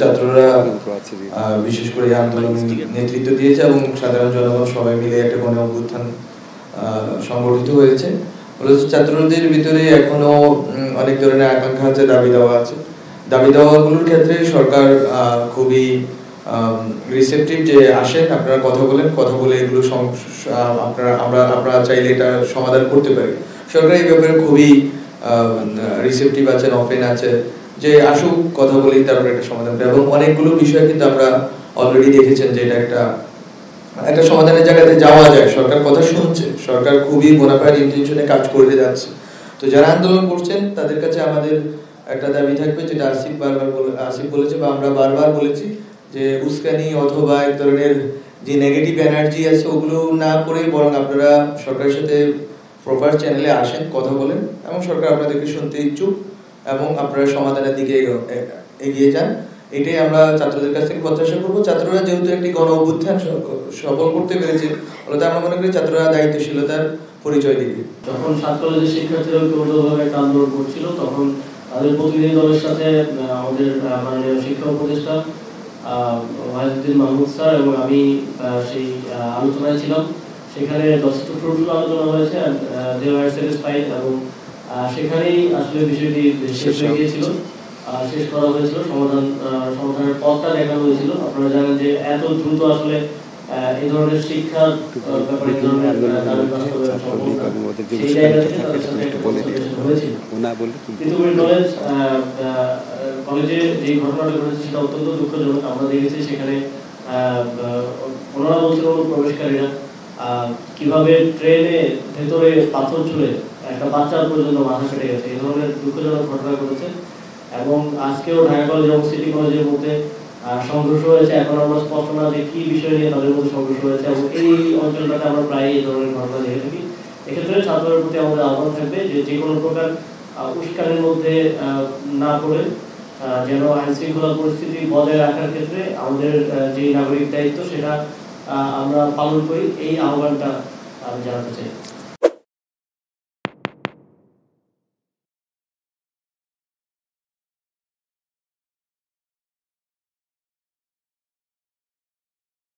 ছাত্ররা বিশেষ করে আন্দোলন নেতৃত্ব দিয়েছে এবং সাধারণ জনগণ সবাই মিলে একটা গণ অভ্যুত্থান সংগঠিত হয়েছে। মূলত ছাত্রদের ভিতরে এখনো অনেক ধরনের আকাঙ্ক্ষা আছে, দাবি দেওয়া আছে। দাবি দেওয়াগুলোর ক্ষেত্রে সরকার খুবই রিসেপটিভ, যে আসেন আপনারা কথা বলেন, কথা বলে এগুলো আপনারা চাইলে এটা সমাধান করতে পারি। সরকার এই ব্যাপারে খুবই রিসেপটিভ আছেন, ওপেন আছে, যে আসুক কথা বলেই তারপরে একটা সমাধান করে। এবং অনেকগুলো বিষয় কিন্তু আমরা অলরেডি দেখেছেন যে এটা একটা সমাধানের জায়গাতে যাওয়া যায়। সরকার কথা শুনছে, সরকার খুবই বোনাফাইড ইন্টেনশনে কাজ করে যাচ্ছে। তো যারা আন্দোলন করছেন তাদের কাছে আমাদের একটা দাবি থাকবে, যেটা আসিফ বলেছে বা আমরা বারবার বলেছি, যে উস্কানি অথবা এক ধরনের যে নেগেটিভ এনার্জি আছে ওগুলো না করে বরং আপনারা সরকারের সাথে প্রপার চ্যানেলে আসেন, কথা বলেন, এবং সরকার আপনাদেরকে শুনতে ইচ্ছুক এবং আপনারা সমাধানের দিকে এগিয়ে যান। এটাই আমরা ছাত্রদের কাছ থেকে প্রত্যাশা করবো। ছাত্ররা যেহেতু একটি গণ অভ্যুত্থান সফল করতে পেরেছে, ফলে আমরা মনে করি ছাত্ররা দায়িত্বশীলতার পরিচয় দিবে। যখন সাত কলেজের শিক্ষার্থীরা ঐক্যবদ্ধভাবে একটা আন্দোলন করছিল, তখন তাদের প্রতিনিধি দলের সাথে আমাদের মাননীয় শিক্ষা উপদেষ্টা ওয়াহিদুদ্দিন মাহমুদ স্যার এবং আমি সেই আলোচনায় ছিলাম। সেখানে যথেষ্ট ফ্রুটফুল আলোচনা হয়েছে, দে ওয়ার স্যাটিসফাইড, এবং সেখানেই আসলে বিষয়টি শেষ হয়ে গিয়েছিল, শেষ করা হয়েছিল, সমাধানের পথটা দেখানো হয়েছিল। আপনারা জানেন যে এত দ্রুত আসলে এই ধরনের শিক্ষার ব্যাপারে এই ধরনের দাবি বাস্তবায়ন সম্ভব না। সেই জায়গা থেকে তাদের সাথে হয়েছিল। কিন্তু নলেজ কলেজে যে ঘটনাটা ঘটেছে সেটা অত্যন্ত দুঃখজনক। আমরা দেখেছি সেখানে ওনারা বলছিল প্রবেশকারীরা কিভাবে ট্রেনে ভেতরে পাথর ছুঁড়ে একটা বাচ্চার পর্যন্ত মাথা কেটে গেছে। এই ধরনের দুঃখজনক ঘটনা ঘটেছে। এবং আজকেও ঢাকা কলেজ এবং সিটি কলেজের মধ্যে সংঘর্ষ হয়েছে। এখন আমরা স্পষ্ট না যে কি বিষয় নিয়ে তাদের মধ্যে সংঘর্ষ হয়েছে, এবং এই অঞ্চলটাতে আমরা প্রায় এই ধরনের ঘটনা দেখে থাকি। এক্ষেত্রে ছাত্রদের প্রতি আমাদের আহ্বান থাকবে যে কোনো প্রকার উস্কানির মধ্যে না পড়ে যেন আইন শৃঙ্খলা পরিস্থিতি বজায় রাখার ক্ষেত্রে আমাদের যে নাগরিক দায়িত্ব সেটা আমরা পালন করি, এই আহ্বানটা আমি জানাতে চাই।